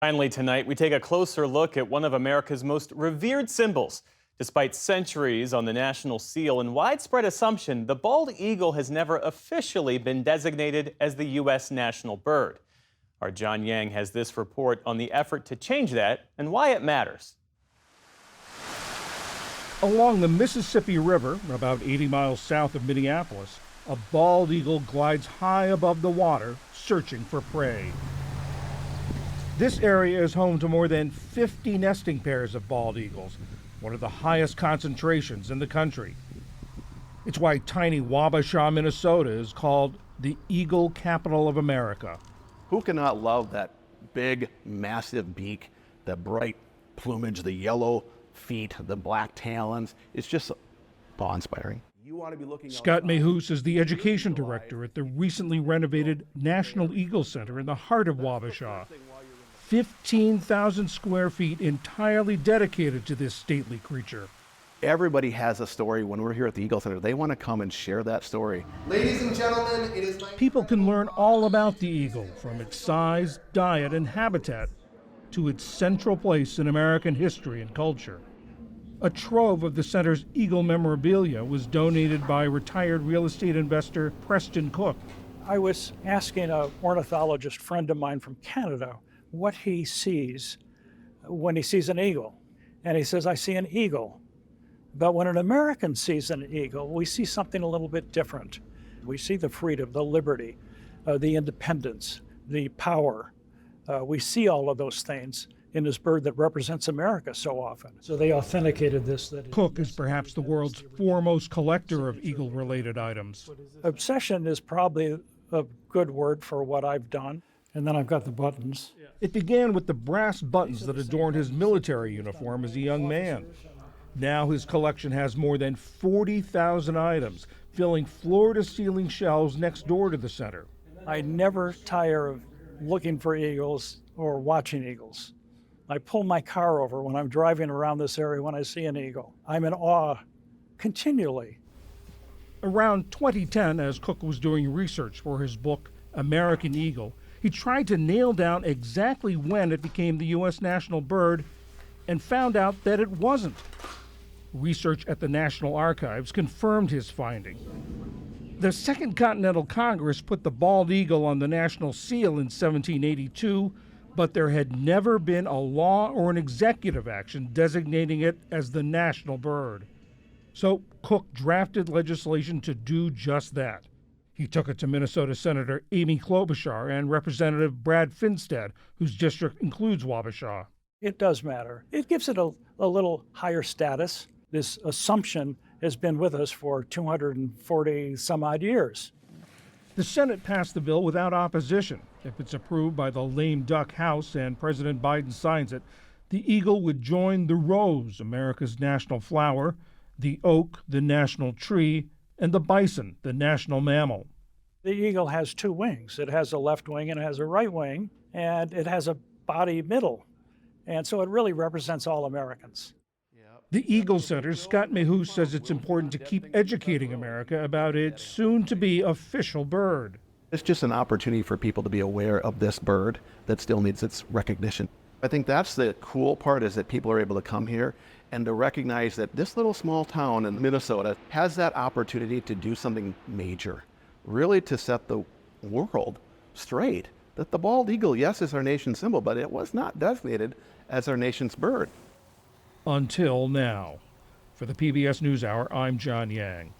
Finally, tonight, we take a closer look at one of America's most revered symbols. Despite centuries on the national seal and widespread assumption, the bald eagle has never officially been designated as the U.S. national bird. Our John Yang has this report on the effort to change that and why it matters. Along the Mississippi River, about 80 miles south of Minneapolis, a bald eagle glides high above the water, searching for prey. This area is home to more than 50 nesting pairs of bald eagles, one of the highest concentrations in the country. It's why tiny Wabasha, Minnesota is called the Eagle Capital of America. Who cannot love that big, massive beak, the bright plumage, the yellow feet, the black talons? It's just awe-inspiring. Scott Mehus is the education director at the recently renovated National Eagle Center in the heart of Wabasha. 15,000 square feet entirely dedicated to this stately creature. Everybody has a story. When we're here at the Eagle Center, they want to come and share that story. Ladies and gentlemen, it is People can learn all about the eagle, from its size, diet, and habitat to its central place in American history and culture. A trove of the center's eagle memorabilia was donated by retired real estate investor Preston Cook. I was asking an ornithologist friend of mine from Canada what he sees when he sees an eagle. And he says, I see an eagle. But when an American sees an eagle, we see something a little bit different. We see the freedom, the liberty, the independence, the power. We see all of those things in this bird that represents America so often. So they authenticated this. Cook is perhaps the world's foremost collector of eagle-related items. Obsession is probably a good word for what I've done. And then I've got the buttons. It began with the brass buttons that adorned his military uniform as a young man. Now his collection has more than 40,000 items, filling floor-to-ceiling shelves next door to the center. I never tire of looking for eagles or watching eagles. I pull my car over when I'm driving around this area when I see an eagle. I'm in awe continually. Around 2010, as Cook was doing research for his book, American Eagle, he tried to nail down exactly when it became the U.S. national bird and found out that it wasn't. Research at the National Archives confirmed his finding. The Second Continental Congress put the bald eagle on the national seal in 1782, but there had never been a law or an executive action designating it as the national bird. So Cook drafted legislation to do just that. He took it to Minnesota Senator Amy Klobuchar and Representative Brad Finstad, whose district includes Wabasha. It does matter. It gives it a little higher status. This assumption has been with us for 240 some odd years. The Senate passed the bill without opposition. If it's approved by the lame duck House and President Biden signs it, the eagle would join the rose, America's national flower, the oak, the national tree, and the bison, the national mammal. The eagle has two wings. It has a left wing and it has a right wing, and it has a body middle. And so it really represents all Americans. The Eagle Center's Scott Mehus says it's important to keep educating America about its soon-to-be official bird. It's just an opportunity for people to be aware of this bird that still needs its recognition. I think that's the cool part, is that people are able to come here and to recognize that this little small town in Minnesota has that opportunity to do something major, really to set the world straight that the bald eagle, yes, is our nation's symbol, but it was not designated as our nation's bird. Until now. For the PBS NewsHour, I'm John Yang.